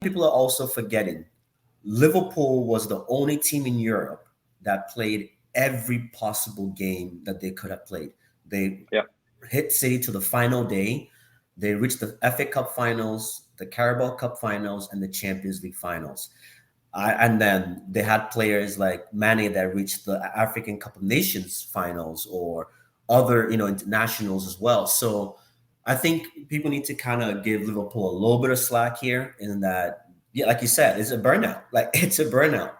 People are also forgetting Liverpool was the only team in Europe that played every possible game that they could have played. They Yeah. hit City to the final day. They reached the FA Cup finals, the Carabao Cup finals, and the Champions League finals. And then they had players like Mane that reached the African Cup of Nations finals or other, internationals as well. So I think people need to kind of give Liverpool a little bit of slack here in that, yeah, like you said, it's a burnout. Like it's a burnout.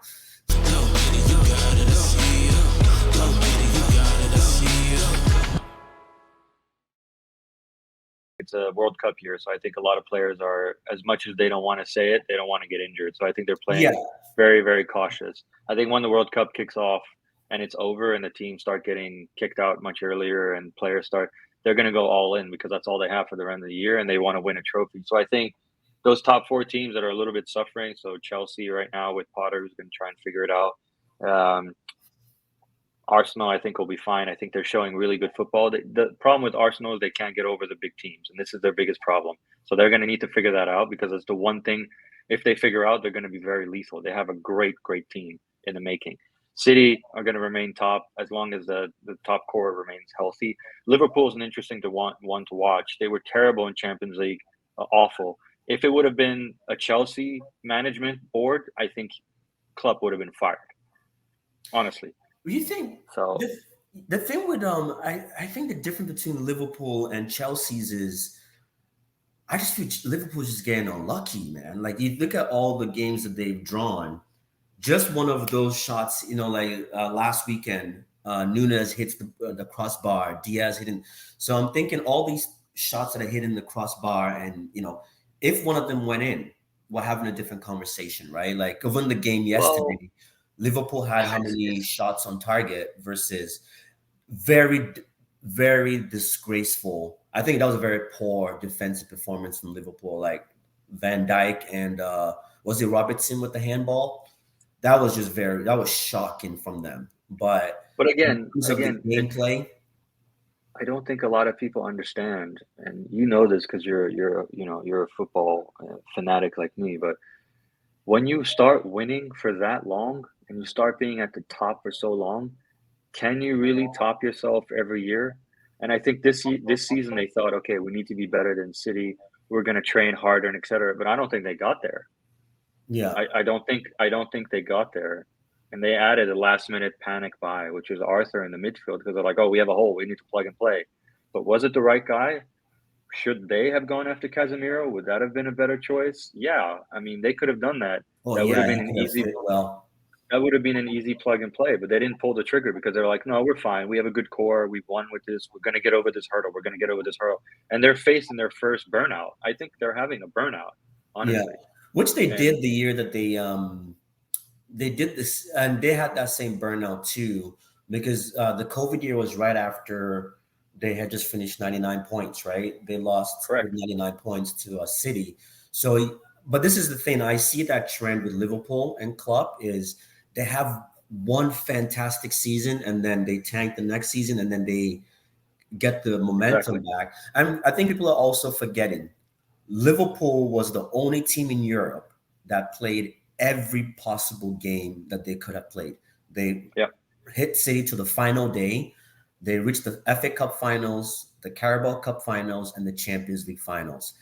It's a World Cup year, so I think a lot of players are, as much as they don't want to say it, they don't want to get injured. So I think they're Yeah, playing very, very cautious. I think when the World Cup kicks off and it's over and the teams start getting kicked out much earlier and players start, they're going to go all in because that's all they have for the end of the year and they want to win a trophy. So I think those top four teams that are a little bit suffering, so Chelsea right now with Potter, who's going to try and figure it out. Arsenal, I think, will be fine. I think they're showing really good football. The problem with Arsenal is they can't get over the big teams, and this is their biggest problem. So they're going to need to figure that out because it's the one thing, if they figure out, they're going to be very lethal. They have a great, great team in the making. City are going to remain top as long as the top core remains healthy. Liverpool is an interesting one to watch. They were terrible in Champions League, awful. If it would have been a Chelsea management board, I think Klopp would have been fired, honestly. you think So the thing with I think the difference between Liverpool and Chelsea's is I just feel Liverpool's just getting unlucky, man. Like you look at all the games that they've drawn, just one of those shots, like last weekend, Nunes hits the crossbar, Diaz hitting. So I'm thinking all these shots that are hitting the crossbar, and if one of them went in, we're having a different conversation, right? Like even the game well, yesterday, Liverpool had how many shots on target versus very, very disgraceful. I think that was a very poor defensive performance from Liverpool. Like Van Dijk and was it Robertson with the handball? That was shocking from them. But but in again, terms of the again, it's gameplay, I don't think a lot of people understand, and you know this because you're a football fanatic like me. But when you start winning for that long and you start being at the top for so long, can you really top yourself every year? And I think this season they thought, okay, we need to be better than City. We're going to train harder and etc. But I don't think they got there. yeah. I don't think they got there. And they added a last minute panic buy, which was Arthur in the midfield because they're like, oh, we have a hole, we need to plug and play. But was it the right guy? Should they have gone after Casemiro? Would that have been a better choice? Yeah, I mean they could have done that. Oh That would have yeah, been he an could have easy fit well. that would have been an easy plug and play, but they didn't pull the trigger because they're like, no, we're fine. We have a good core. We've won with this. We're going to get over this hurdle. We're going to get over this hurdle. And they're facing their first burnout. I think they're having a burnout, Yeah, honestly. which they And did the year that they did this, and they had that same burnout too, because the COVID year was right after they had just finished 99 points, right? They lost with correct. 99 points to a City. So, but this is the thing. I see that trend with Liverpool and Klopp is they have one fantastic season and then they tank the next season and then they get the momentum Exactly. back. And I think people are also forgetting Liverpool was the only team in Europe that played every possible game that they could have played. They Yeah. hit City to the final day. They reached the FA Cup finals, the Carabao Cup finals, and the Champions League finals.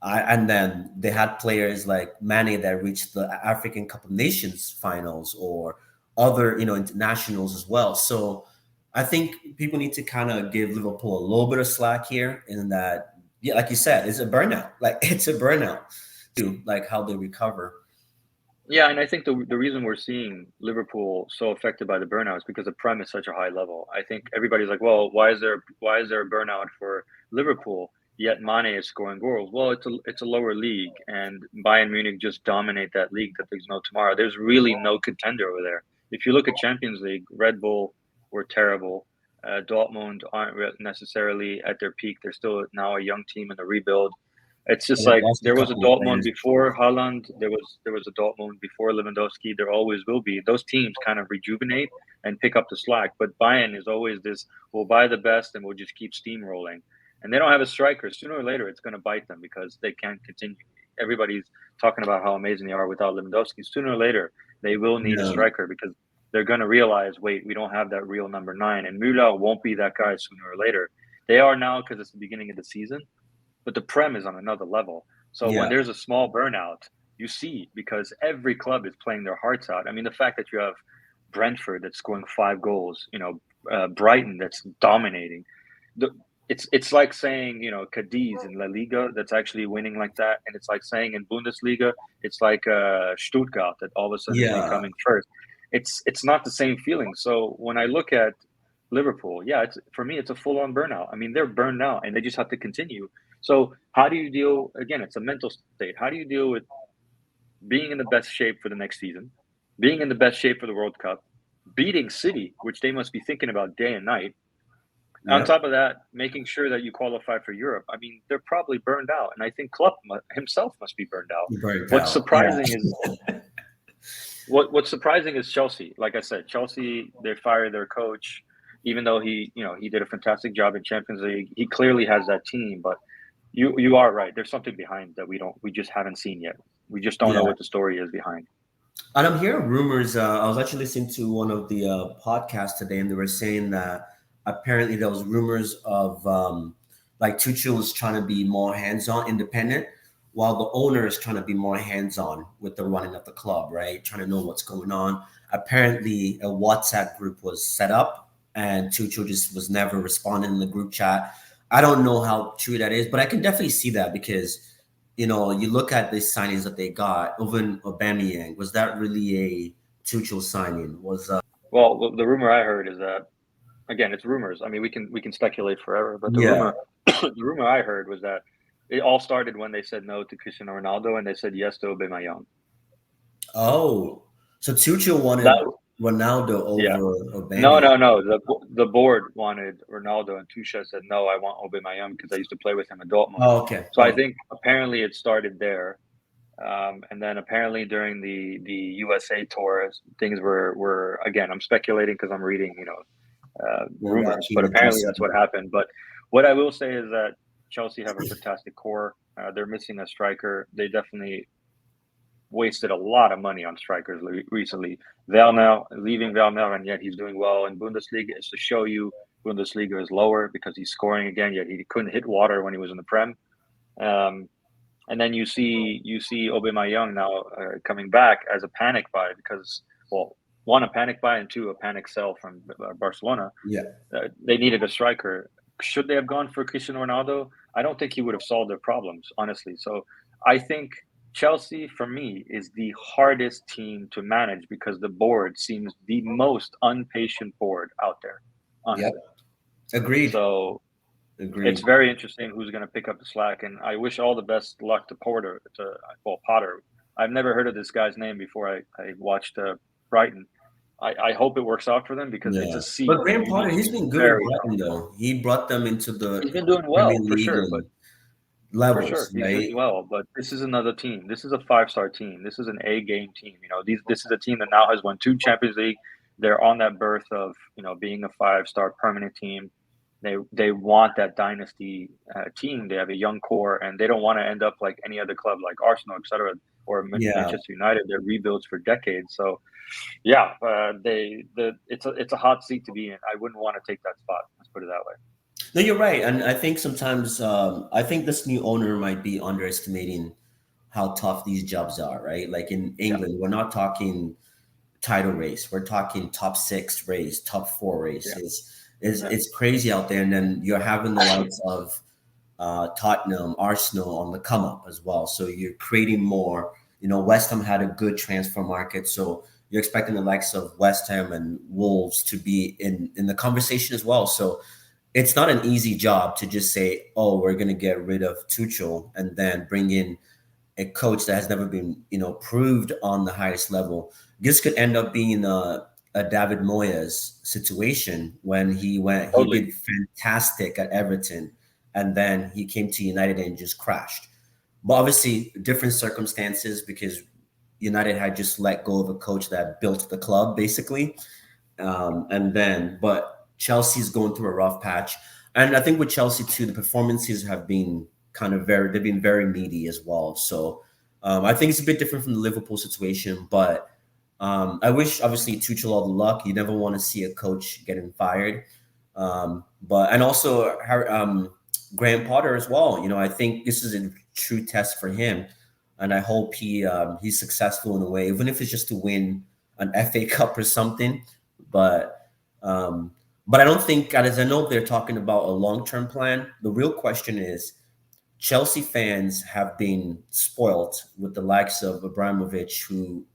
And then they had players like Mane that reached the African Cup of Nations finals or other, internationals as well. So I think people need to kind of give Liverpool a little bit of slack here in that, yeah, like you said, it's a burnout. Like it's a burnout to like how they recover. Yeah, and I think the reason we're seeing Liverpool so affected by the burnout is because the Prem is such a high level. I think everybody's like, well, why is there a burnout for Liverpool? Yet Mane is scoring goals. Well, it's a lower league, and Bayern Munich just dominate that league that there's no tomorrow. There's really no contender over there. If you look at Champions League, Red Bull were terrible. Dortmund aren't necessarily at their peak. They're still now a young team in the rebuild. It's just And they've like lost a there was a couple of Dortmund players. before Haaland. There was a Dortmund before Lewandowski. There always will be. Those teams kind of rejuvenate and pick up the slack. But Bayern is always this: we'll buy the best and we'll just keep steamrolling. And they don't have a striker. Sooner or later, it's going to bite them because they can't continue. Everybody's talking about how amazing they are without Lewandowski. Sooner or later, they will need a Yeah. striker because they're going to realize, wait, we don't have that real number 9, and Müller won't be that guy sooner or later. They are now because it's the beginning of the season, but the Prem is on another level. So when Yeah. there's a small burnout, you see, because every club is playing their hearts out. I mean, the fact that you have Brentford that's scoring 5 goals, Brighton that's dominating. The, it's like saying, Cadiz in La Liga that's actually winning like that, and it's like saying in Bundesliga it's like Stuttgart that all of a sudden is Yeah. becoming first. It's not the same feeling. So when I look at Liverpool, yeah, for me it's a full on burnout. I mean, they're burned out and they just have to continue. So how do you deal? Again, it's a mental state. How do you deal with being in the best shape for the next season, being in the best shape for the World Cup, beating City, which they must be thinking about day and night. On Yeah. top of that, making sure that you qualify for Europe. I mean, they're probably burned out, and I think Klopp himself must be burned out. Burnt What's out. Yeah. surprising is what's surprising is Chelsea. Like I said, Chelsea, they fired their coach, even though he did a fantastic job in Champions League. He clearly has that team, but you are right. There's something behind that we just haven't seen yet. We just don't know Yeah. what the story is behind. And I'm hearing rumors. I was actually listening to one of the podcasts today, and they were saying that apparently there was rumors of like Tuchel is trying to be more hands-on, independent, while the owner is trying to be more hands-on with the running of the club, right? Trying to know what's going on. Apparently, a WhatsApp group was set up, and Tuchel just was never responding in the group chat. I don't know how true that is, but I can definitely see that because you look at the signings that they got. Over Aubameyang, was that really a Tuchel signing? Was Well, the rumor I heard is that, again, it's rumors. I mean, we can speculate forever, but the Yeah. rumor the rumor I heard was that it all started when they said no to Cristiano Ronaldo and they said yes to Aubameyang. Oh, so Tuchel That wanted Ronaldo yeah. over No, Aubameyang. no, no. The board wanted Ronaldo, and Tuchel said no. I want Aubameyang because I used to play with him in Dortmund. Oh, okay. So I Oh, think apparently it started there, and then apparently during the USA tour, things were again. I'm speculating because I'm reading we're rumors, watching but the apparently DC. that's what happened. But what I will say is that Chelsea have a fantastic core. They're missing a striker. They definitely wasted a lot of money on strikers recently. Werner, leaving Werner, and yet he's doing well in Bundesliga is to show you Bundesliga is lower because he's scoring again, yet he couldn't hit water when he was in the Prem. Um, and then you see Aubameyang now coming back as a panic buy because, well, one, a panic buy, and two, a panic sell from Barcelona. Yeah. They needed a striker. Should they have gone for Cristiano Ronaldo? I don't think he would have solved their problems, honestly. So I think Chelsea, for me, is the hardest team to manage because the board seems the most impatient board out there, Yep. honestly. Agreed. So it's Agreed. very interesting who's going to pick up the slack, and I wish all the best luck to Potter. I've never heard of this guy's name before I watched Brighton. I hope it works out for them because it's Yeah. a seat But that Graham you need Potter, to he's be been good with very Brighton comfortable. though. He brought them into He's the been doing Premier well for League sure, but and for sure levels, he's doing right? well. But this is another team. This is a 5-star team. This is an A game team. This is a team that now has won 2 Champions League. They're on that berth of being a 5-star permanent team. They want that dynasty team. They have a young core, and they don't want to end up like any other club, like Arsenal, etc., or Yeah. Manchester United. They're rebuilds for decades. So, yeah, it's a hot seat to be in. I wouldn't want to take that spot. Let's put it that way. No, you're right. And I think sometimes I think this new owner might be underestimating how tough these jobs are, right? Like in Yeah, England, we're not talking title race. We're talking top 6 race, top 4 race. yeah, yeah. It's crazy out there. And then you're having the likes of Tottenham, Arsenal on the come up as well. So you're creating more. West Ham had a good transfer market. So you're expecting the likes of West Ham and Wolves to be in the conversation as well. So it's not an easy job to just say, oh, we're going to get rid of Tuchel and then bring in a coach that has never been, proved on the highest level. This could end up being a David Moyes situation when he Totally. did fantastic at Everton, and then he came to United and just crashed. But obviously, different circumstances because United had just let go of a coach that built the club, basically. But Chelsea's going through a rough patch. And I think with Chelsea too, the performances have been they've been very meaty as well. So I think it's a bit different from the Liverpool situation, but I wish obviously Tuchel all the luck. You never want to see a coach getting fired, but and also Graham Potter as well. You know, I think this is a true test for him, and I hope he's successful in a way, even if it's just to win an FA Cup or something. But but I don't think, as I know they're talking about a long-term plan. The real question is Chelsea fans have been spoilt with the likes of Abramovich, who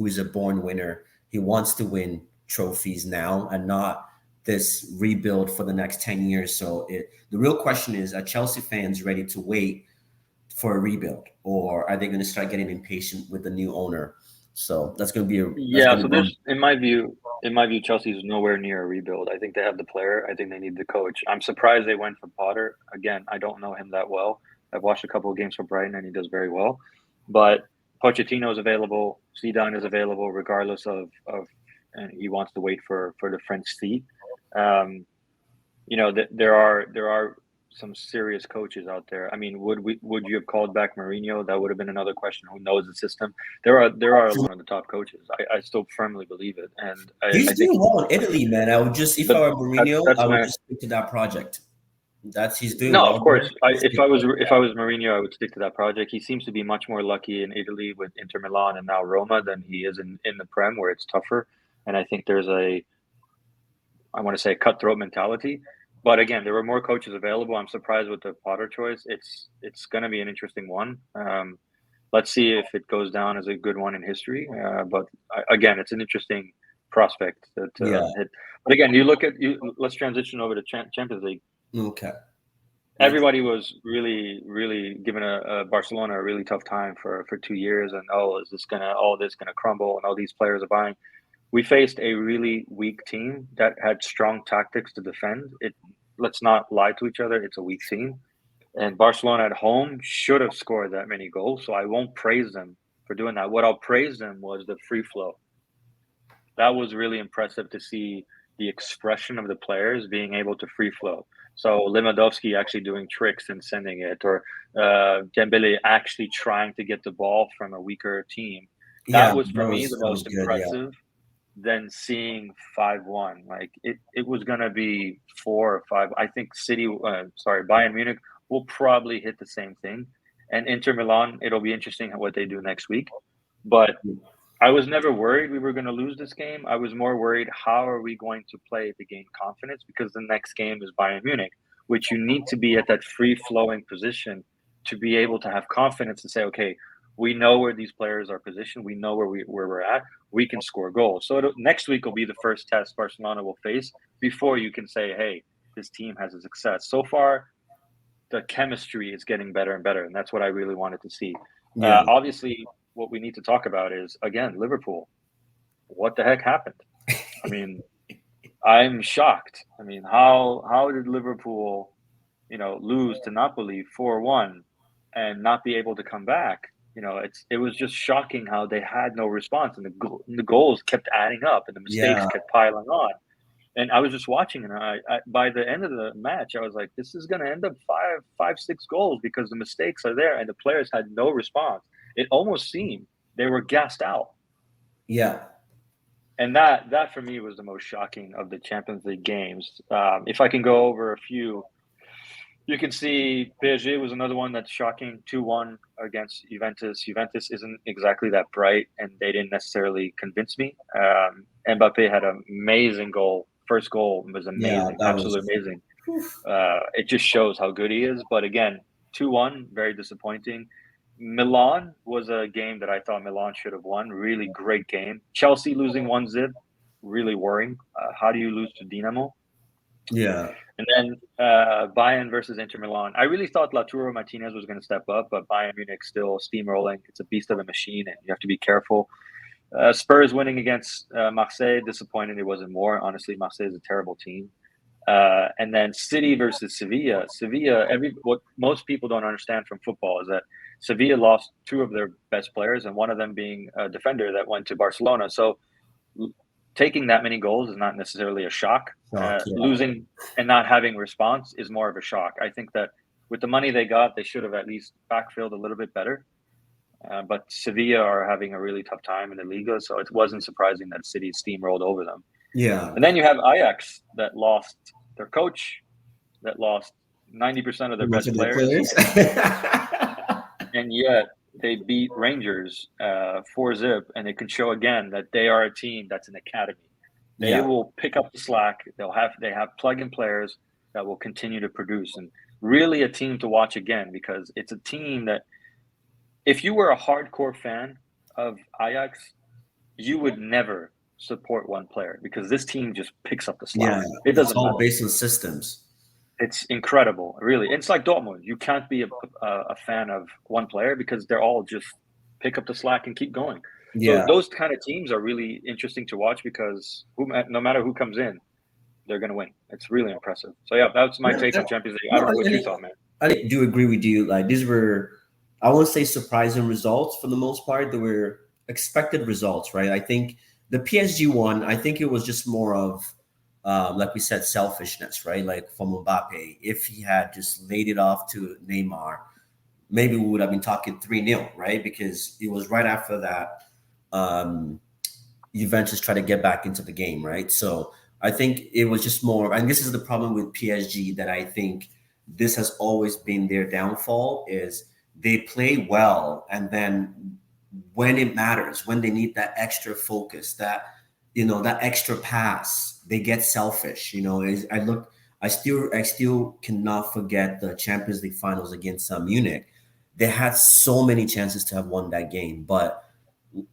is a born winner. He wants to win trophies now and not this rebuild for the next 10 years. So the real question is, are Chelsea fans ready to wait for a rebuild, or are they going to start getting impatient with the new owner? So that's going to be Yeah, so there's in my view, Chelsea is nowhere near a rebuild. I think they have the player. I think they need the coach. I'm surprised they went for Potter. Again, I don't know him that well. I've watched a couple of games for Brighton, and he does very well. But Pochettino is available. Zidane is available, regardless of and he wants to wait for the French seat. You know, there are some serious coaches out there. I mean, would you have called back Mourinho? That would have been another question. Who knows the system? There are one of the top coaches. I still firmly believe it, and he's I think. doing well in Italy, man. I would just, if I were Mourinho, that's I would my just stick to that project. He's doing no. well Of course, there. if I was Mourinho, I would stick to that project. He seems to be much more lucky in Italy with Inter Milan and now Roma than he is in the Prem, where it's tougher. And I think there's I want to say cutthroat mentality. But again, there were more coaches available. I'm surprised with the Potter choice. It's going to be an interesting one. Let's see if it goes down as a good one in history. But again, it's an interesting prospect to hit. But again, let's transition over to Champions League. Okay. Everybody was really, really giving a Barcelona a really tough time for 2 years, and is this gonna crumble, and all these players are buying. We faced a really weak team that had strong tactics to defend. Let's not lie to each other. It's a weak team. And Barcelona at home should have scored that many goals. So I won't praise them for doing that. What I'll praise them was the free flow. That was really impressive to see the expression of the players being able to free flow. So Lewandowski actually doing tricks and sending it, or Dembele actually trying to get the ball from a weaker team. That was, for me, the most impressive. Than seeing 5-1. Like it was gonna be 4 or 5. I think Bayern Munich will probably hit the same thing, and Inter Milan. It'll be interesting what they do next week. But I was never worried we were going to lose this game. I was more worried, how are we going to play to gain confidence? Because the next game is Bayern Munich, which you need to be at that free flowing position to be able to have confidence and say, okay, we know where these players are positioned. We know where we're at. We can score goals. So next week will be the first test Barcelona will face before you can say, hey, this team has a success. So far, the chemistry is getting better and better, and that's what I really wanted to see. Obviously, what we need to talk about is, again, Liverpool. What the heck happened? I mean, I'm shocked. I mean, how did Liverpool, lose to Napoli 4-1 and not be able to come back? It was just shocking how they had no response, and the goals kept adding up, and the mistakes kept piling on. And I was just watching, and I by the end of the match, I was like, this is going to end up 6 goals because the mistakes are there, and the players had no response. It almost seemed they were gassed out. Yeah. And that for me was the most shocking of the Champions League games. If I can go over a few, you can see PSG was another one that's shocking. 2-1 against Juventus. Juventus isn't exactly that bright, and they didn't necessarily convince me. Mbappe had an amazing goal. First goal was amazing, absolutely amazing. It just shows how good he is. But again, 2-1, very disappointing. Milan was a game that I thought Milan should have won. Really great game. Chelsea losing 1-0, really worrying. How do you lose to Dinamo? Yeah. And then Bayern versus Inter Milan. I really thought Lautaro Martinez was going to step up, but Bayern Munich still steamrolling. It's a beast of a machine, and you have to be careful. Spurs winning against Marseille, disappointing it wasn't more. Honestly, Marseille is a terrible team. And then City versus Sevilla. What most people don't understand from football is that Sevilla lost 2 of their best players, and one of them being a defender that went to Barcelona. So taking that many goals is not necessarily a shock. Losing and not having response is more of a shock. I think that with the money they got, they should have at least backfilled a little bit better. But Sevilla are having a really tough time in the Liga, so it wasn't surprising that City steamrolled over them. Yeah. And then you have Ajax that lost their coach, that lost 90% of their Much best of their players, players. and yet they beat Rangers 4-0, and it can show again that they are a team that's an academy. They Yeah. will pick up the slack. They have plug-in players that will continue to produce, and really a team to watch again, because it's a team that if you were a hardcore fan of Ajax, you would never support one player, because this team just picks up the slack. Yeah. It It's doesn't all matter. based on systems. It's incredible, really. It's like Dortmund. You can't be a fan of one player, because they're all just pick up the slack and keep going. So Yeah. those kind of teams are really interesting to watch, because no matter who comes in, they're going to win. It's really impressive. So yeah, that's my Yeah, take on Champions League. I no, don't know what you thought, man. I do agree with you. Like these were, I won't say surprising results for the most part. They were expected results, right? I think the PSG one, I think it was just more of, like we said, selfishness, right? Like from Mbappe, if he had just laid it off to Neymar, maybe we would have been talking 3-0, right? Because it was right after that. Um, Juventus try to get back into the game, right? So I think it was just more, and this is the problem with PSG that I think this has always been their downfall is they play well, and then when it matters, when they need that extra focus, that that extra pass, they get selfish. I still cannot forget the Champions League finals against Munich. They had so many chances to have won that game, but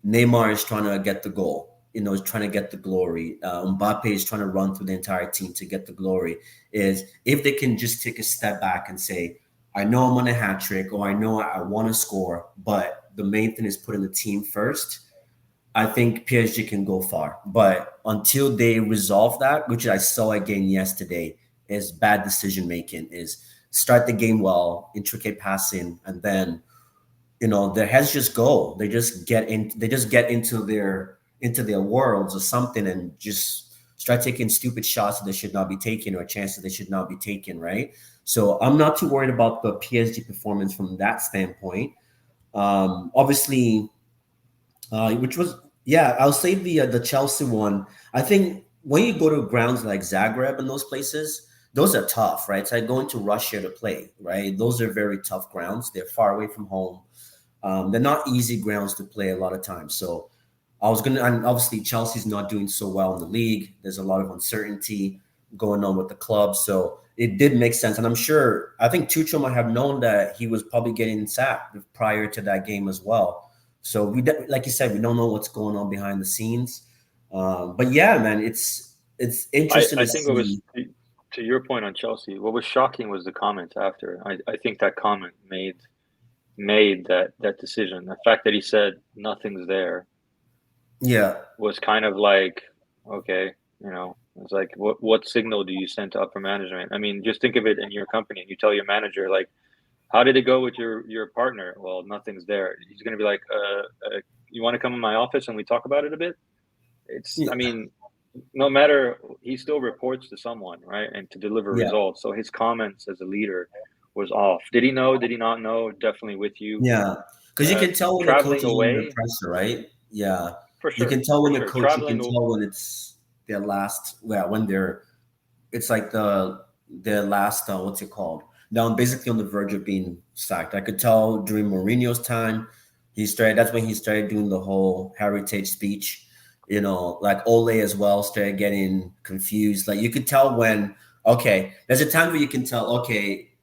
Neymar is trying to get the goal. Is trying to get the glory. Mbappe is trying to run through the entire team to get the glory. Is if they can just take a step back and say, I know I'm on a hat trick, or I know I want to score, but the main thing is putting the team first. I think PSG can go far. But until they resolve that, which I saw again yesterday, is bad decision making. Is start the game well, intricate passing, and then their heads just go. They just get into their worlds or something, and just start taking stupid shots that they should not be taking, or chances they should not be taking, right? So I'm not too worried about the PSG performance from that standpoint. Obviously, which was, yeah, I'll say the Chelsea one. I think when you go to grounds like Zagreb and those places, those are tough, right? It's like going to Russia to play, right? Those are very tough grounds. They're far away from home. They're not easy grounds to play a lot of times. So and obviously Chelsea's not doing so well in the league. There's a lot of uncertainty going on with the club. So it did make sense. And I think Tuchel might have known that he was probably getting sacked prior to that game as well. So like you said, we don't know what's going on behind the scenes. But yeah, man, it's interesting I to think what was, see. to your point on Chelsea, what was shocking was the comment after. I think that comment made that decision. The fact that he said nothing's there Yeah, was kind of like, okay, it's like, what signal do you send to upper management? I mean, just think of it in your company, and you tell your manager, like, how did it go with your partner? Well, nothing's there. He's going to be like, you want to come in my office and we talk about it a bit? yeah, I mean, no matter, he still reports to someone, right? And to deliver yeah, results. So his comments as a leader was off. Did he know? Did he not know? Definitely with you. yeah. Because you can tell when the coach Traveling is under away, pressure, right? Yeah, for you sure, can tell for when the sure. coach. You can tell when it's their last. Yeah, when they're. It's like their last. What's it called? Now I'm basically on the verge of being sacked. I could tell during Mourinho's time, he started. That's when he started doing the whole heritage speech. Like Ole as well started getting confused. Like you could tell when. Okay, there's a time where you can tell. Okay,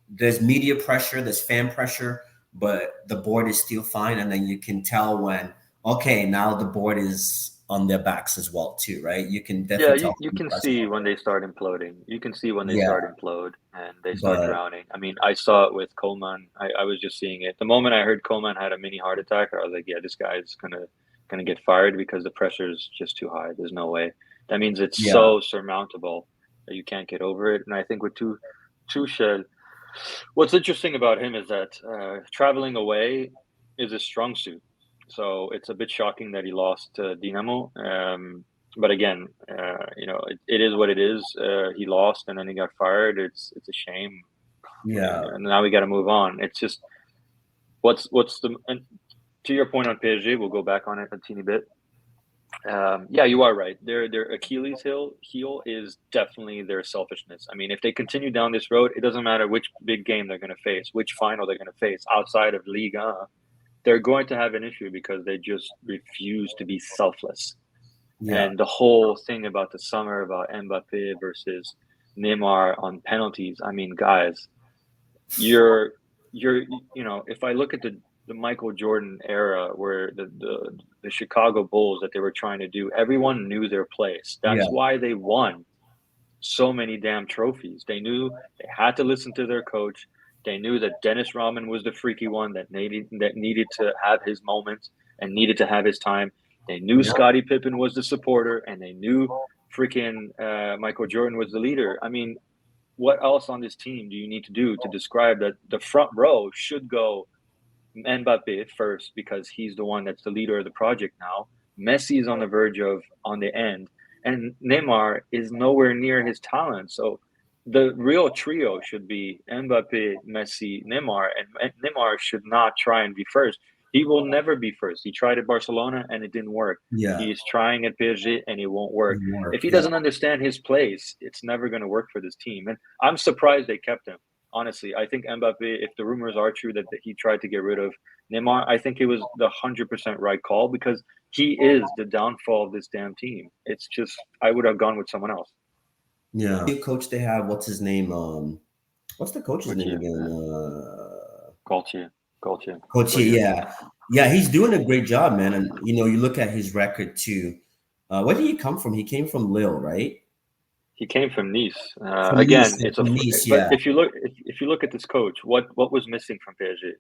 there's media pressure, there's fan pressure, but the board is still fine. And then you can tell when, okay, now the board is on their backs as well too, right? You can Yeah, definitely tell you from the can press see when conference. they start imploding. You can see when they Yeah, start implode and they start but drowning. I mean, I saw it with Coleman. I was just seeing it. The moment I heard Coleman had a mini heart attack, I was like, yeah, this guy's gonna get fired, because the pressure is just too high. There's no way. That means it's yeah, so surmountable that you can't get over it. And I think with Tuchel, what's interesting about him is that traveling away is a strong suit. So it's a bit shocking that he lost to Dinamo. But again, it is what it is. He lost and then he got fired. It's a shame, yeah, and now we got to move on. It's just what's the and to your point on PSG, we'll go back on it a teeny bit. Yeah, you are right. Their Achilles heel is definitely their selfishness. I mean, if they continue down this road, it doesn't matter which big game they're going to face, which final they're going to face outside of Liga. They're going to have an issue because they just refuse to be selfless. Yeah. And the whole thing about the summer about Mbappe versus Neymar on penalties. I mean, guys, you're if I look at the Michael Jordan era where the Chicago Bulls that they were trying to do, everyone knew their place. Yeah. That's why they won so many damn trophies. They knew they had to listen to their coach. They knew that Dennis Rodman was the freaky one that needed to have his moments and needed to have his time. They knew Yeah. Scottie Pippen was the supporter, and they knew freaking Michael Jordan was the leader. I mean, what else on this team do you need to do to describe that the front row should go Mbappe first because he's the one that's the leader of the project now. Messi is on the verge of on the end, and Neymar is nowhere near his talent. So the real trio should be Mbappe, Messi, Neymar, and Neymar should not try and be first. He will never be first. He tried at Barcelona and it didn't work. Yeah. He is trying at PSG and it won't work. Work. If he Yeah. doesn't understand his place, it's never going to work for this team. And I'm surprised they kept him. Honestly, I think Mbappe, if the rumors are true that he tried to get rid of Neymar, I think it was the 100% right call because he is the downfall of this damn team. It's just, I would have gone with someone else. Yeah. New coach they have, what's his name? What's the coach's name Gaultier, again? Gaultier. Coach, yeah. Yeah, he's doing a great job, man. And you look at his record too. Where did he come from? He came from Lille, right? He came from Nice. From Again, Nice. it's From Nice, but yeah. if you look at this coach, what was missing from PSG?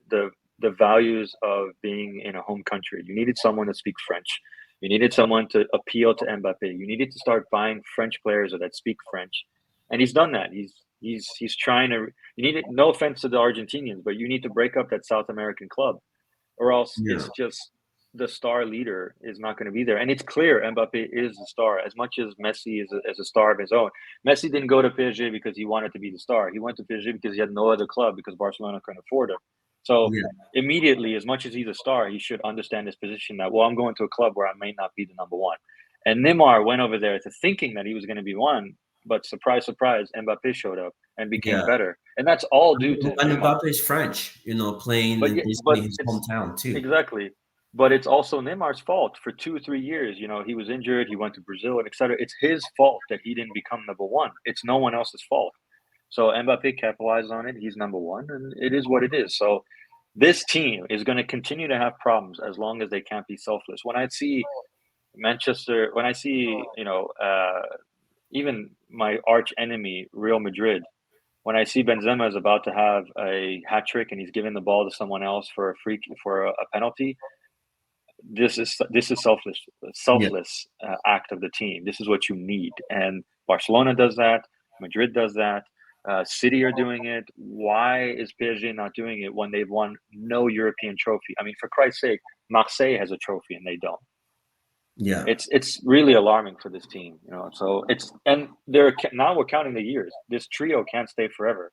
The values of being in a home country. You needed someone to speak French. You needed someone to appeal to Mbappe. You needed to start buying French players that speak French, and he's done that. He's trying to. You need it. No offense to the Argentinians, but you need to break up that South American club, or else Yeah. it's just the star leader is not going to be there. And it's clear Mbappe is the star as much as Messi is a star of his own. Messi didn't go to PSG because he wanted to be the star. He went to PSG because he had no other club because Barcelona couldn't afford him. So Yeah. immediately, as much as he's a star, he should understand his position that, well, I'm going to a club where I may not be the number one. And Neymar went over there to thinking that he was going to be one, but surprise, surprise, Mbappe showed up and became Yeah. better. And that's all due to And Neymar. Mbappe is French, playing But in yeah, basically but his it's hometown too. exactly. But it's also Neymar's fault for 2 or 3 years. He was injured. He went to Brazil and etc. It's his fault that he didn't become number one. It's no one else's fault. So Mbappe capitalized on it. He's number one, and it is what it is. So this team is going to continue to have problems as long as they can't be selfless. When I see when I see even my arch enemy Real Madrid, when I see Benzema is about to have a hat trick and he's giving the ball to someone else for a penalty, this is Yeah. selfless act of the team. This is what you need, and Barcelona does that. Madrid does that. City are doing it. Why is PSG not doing it when they've won no European trophy? I mean, for Christ's sake, Marseille has a trophy and they don't. Yeah. It's really alarming for this team, So now we're counting the years. This trio can't stay forever.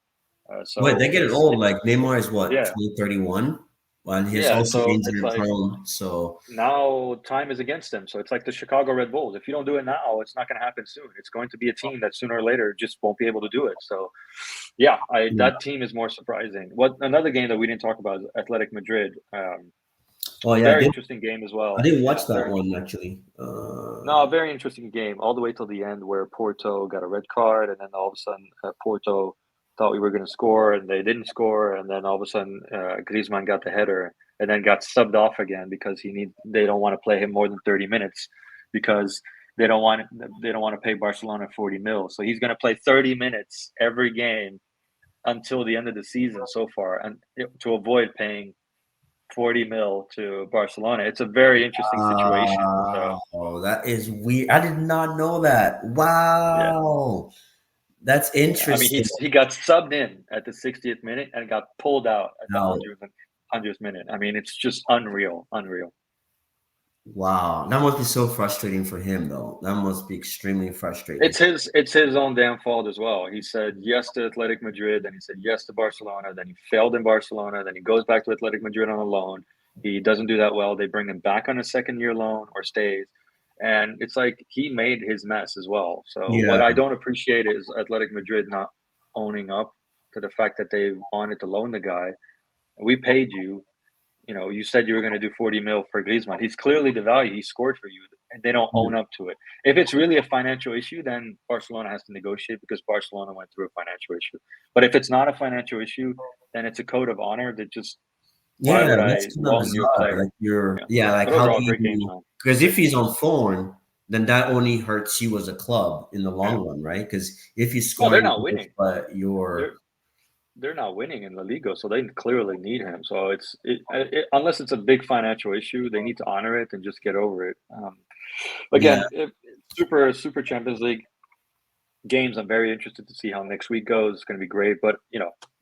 Wait, So they get it it's old. Like Neymar is what, yeah, 2031? And he's yeah. also So it's injury like prone. So now time is against them. So it's like the Chicago Red Bulls. If you don't do it now, it's not going to happen soon. It's going to be a team that sooner or later just won't be able to do it. So yeah, yeah. that team is more surprising. What another game that we didn't talk about is Athletic Madrid. Oh yeah, Very interesting game as I well. didn't Yeah, watch that very one actually. no, very interesting game all the way till the end where Porto got a red card, and then all of a sudden Porto thought we were going to score, and they didn't score, and then all of a sudden Griezmann got the header, and then got subbed off again because they don't want to play him more than 30 minutes because they don't want to pay Barcelona 40 mil, so he's going to play 30 minutes every game until the end of the season so far, and to avoid paying 40 mil to Barcelona. It's a very interesting situation. So Oh, that is weird. I did not know that. yeah. Wow. That's Yeah, I mean, interesting. he got subbed in at the 60th minute and got pulled out at the Now, 100th minute. I mean, it's just unreal, unreal. Wow, that must be so frustrating for him, though. That must be extremely frustrating. It's his own damn fault as well. He said yes to Athletic Madrid, then he said yes to Barcelona, then he failed in Barcelona, then he goes back to Athletic Madrid on a loan. He doesn't do that well. They bring him back on a second year loan or stays. And it's like he made his mess as well. So Yeah, what I don't appreciate is Athletic Madrid not owning up to the fact that they wanted to loan the guy. We paid you. You said you were going to do 40 mil for Griezmann. He's clearly the value. He scored for you, and they don't own up to it. If it's really a financial issue, then Barcelona has to negotiate because Barcelona went through a financial issue. But if it's not a financial issue, then it's a code of honor that just why yeah, would that's I kind of loan you a bizarre. Like player? you're, Yeah. yeah, like But those how are do all great games, you? man. Because if Great he's games. on form, then that only hurts you as a club in the Yeah. long run, right? Because if he's No, they're scoring not goals, winning. but you're, They're they're not winning in La Liga, so they clearly need him. So unless it's a big financial issue, they need to honor it and just get over it. yeah, Again, if super Champions League games, I'm very interested to see how next week goes. It's going to be great, but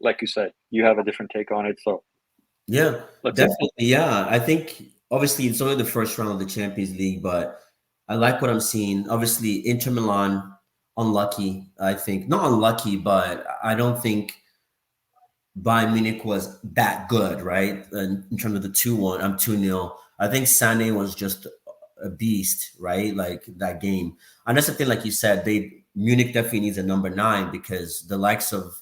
like you said, you have a different take on it. So yeah, let's see. definitely, yeah. I think obviously it's only the first round of the Champions League, but I like what I'm seeing. Obviously, Inter Milan, unlucky. I think not unlucky, but I don't think Bayern Munich was that good, right? In terms of the 2-1, I'm 2-0. I think Sané was just a beast, right? Like that game. And that's the thing, like you said, Munich definitely needs a number 9 because the likes of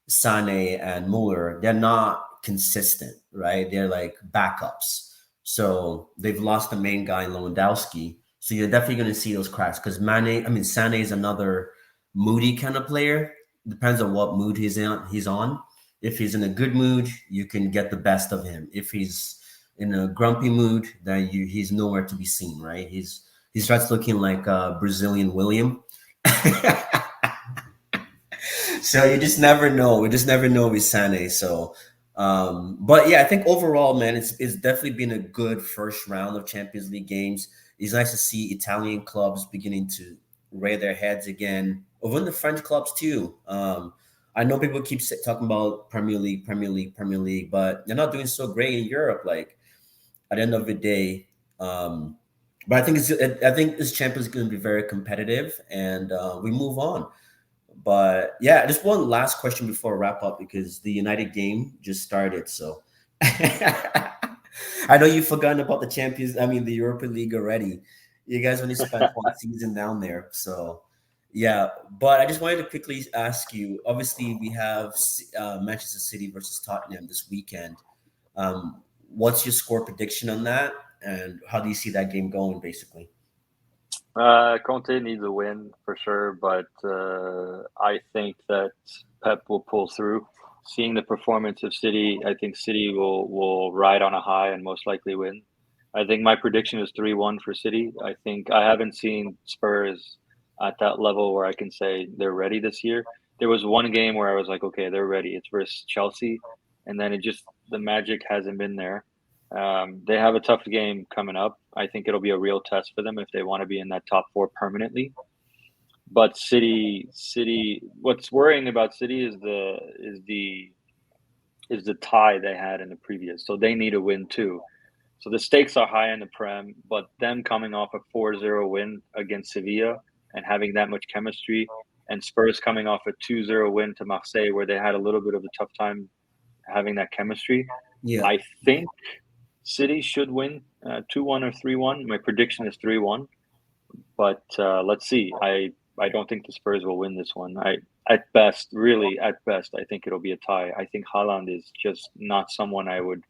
Sané and Muller, they're not consistent, right? They're like backups. So they've lost the main guy, Lewandowski. So you're definitely going to see those cracks because Sané is another moody kind of player. Depends on what mood he's in. He's on. If he's in a good mood, you can get the best of him. If he's in a grumpy mood, then he's nowhere to be seen, right? He starts looking like Brazilian William. So you just never know. We just never know with Sane. So, but yeah, I think overall, man, it's definitely been a good first round of Champions League games. It's nice to see Italian clubs beginning to rear their heads again. Even the French clubs too. I know people keep talking about Premier League, Premier League, Premier League, but they're not doing so great in Europe. Like at the end of the day, but I think this Champions is going to be very competitive, and we move on. But yeah, just one last question before I wrap up because the United game just started. So I know you've forgotten about the Europa League already. You guys only spent one season down there. So yeah, but I just wanted to quickly ask you. Obviously, we have Manchester City versus Tottenham this weekend. What's your score prediction on that, and how do you see that game going? Basically, Conte needs a win for sure, but I think that Pep will pull through. Seeing the performance of City, I think City will ride on a high and most likely win. I think my prediction is 3-1 for City. I think I haven't seen Spurs at that level where I can say they're ready this year. There was one game where I was like, okay, they're ready. It's versus Chelsea, and then the magic hasn't been there. They have a tough game coming up. I think it'll be a real test for them if they want to be in that top four permanently. But City, what's worrying about City is the tie they had in the previous. So they need a win too. So the stakes are high in the Prem, but them coming off a 4-0 win against Sevilla and having that much chemistry, and Spurs coming off a 2-0 win to Marseille where they had a little bit of a tough time having that chemistry. yeah, I think City should win 2-1 or 3-1. My prediction is 3-1, but let's see. I don't think the Spurs will win this one. Really at best, I think it'll be a tie. I think Haaland is just not someone I would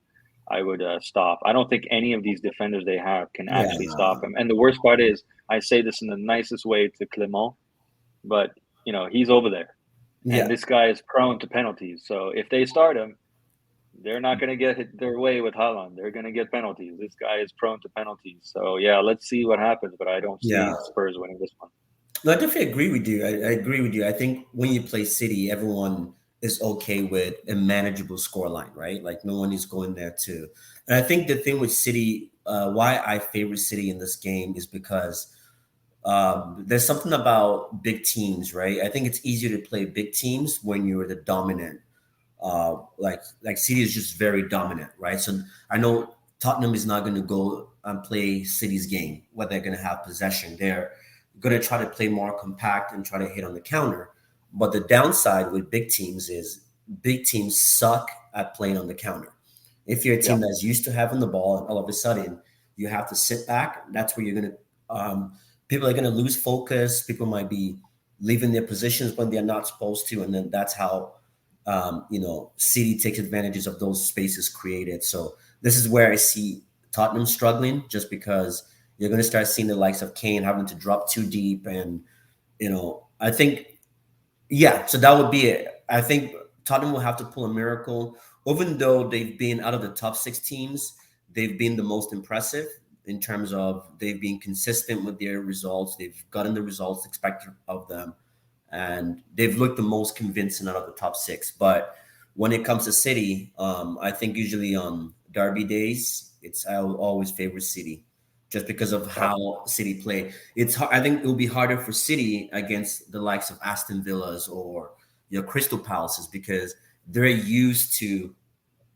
stop. I don't think any of these defenders they have can yeah, actually stop him. And the worst part is, I say this in the nicest way to Clement, but he's over there, and yeah. this guy is prone to penalties. So if they start him, they're not going to get their way with Haaland. They're going to get penalties. This guy is prone to penalties. So yeah, let's see what happens. But I don't Yeah. see Spurs winning this one. No, I definitely agree with you. I agree with you. I think when you play City, everyone is okay with a manageable scoreline, right? Like no one is going there to. And I think the thing with City, why I favor City in this game is because there's something about big teams, right? I think it's easier to play big teams when you're the dominant. Like City is just very dominant, right? So I know Tottenham is not going to go. and play City's game, where they're going to have possession. They're going to try to play more compact and try to hit on the counter. But the downside with big teams is big teams suck at playing on the counter. If you're a Yeah. team that's used to having the ball and all of a sudden you have to sit back, that's where you're going to, people are going to lose focus. People might be leaving their positions when they're not supposed to. And then that's how, City takes advantages of those spaces created. So this is where I see Tottenham struggling, just because you're going to start seeing the likes of Kane having to drop too deep. And, I think, yeah, so that would be it. I think Tottenham will have to pull a miracle. Even though they've been out of the top six teams, they've been the most impressive in terms of they've been consistent with their results. They've gotten the results expected of them, and they've looked the most convincing out of the top six. But when it comes to City, I think usually on derby days, I will always favor City, just because of Yeah. how City play. I think it will be harder for City against the likes of Aston Villas or your Crystal Palaces, because they're used to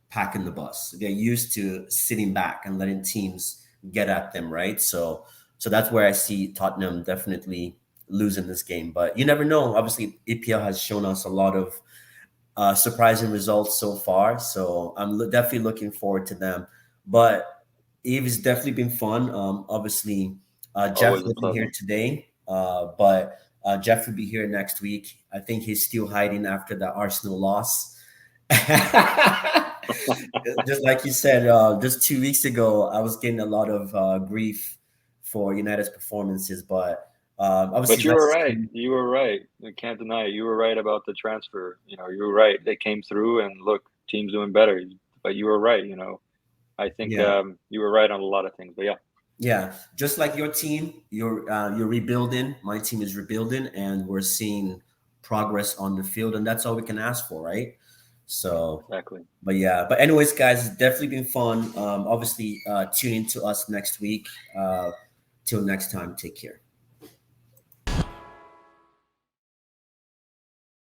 packing the bus. They're used to sitting back and letting teams get at them, right? So that's where I see Tottenham definitely losing this game. But you never know. Obviously, EPL has shown us a lot of surprising results so far. So I'm definitely looking forward to them. But Eve, it's definitely been fun. Obviously, Jeff Always a wasn't here pleasure. today, but Jeff will be here next week. I think he's still hiding after the Arsenal loss. Just like you said, just 2 weeks ago, I was getting a lot of grief for United's performances, but But obviously, you were let's right. see. You were right. I can't deny it. You were right about the transfer. You were right. They came through, and look, team's doing better. But you were right. I think Yeah, you were right on a lot of things. But yeah, yeah. Just like your team, you're rebuilding. My team is rebuilding, and we're seeing progress on the field, and that's all we can ask for, right? So, exactly. but yeah. But anyways, guys, it's definitely been fun. Obviously, tune in to us next week. Till next time, take care.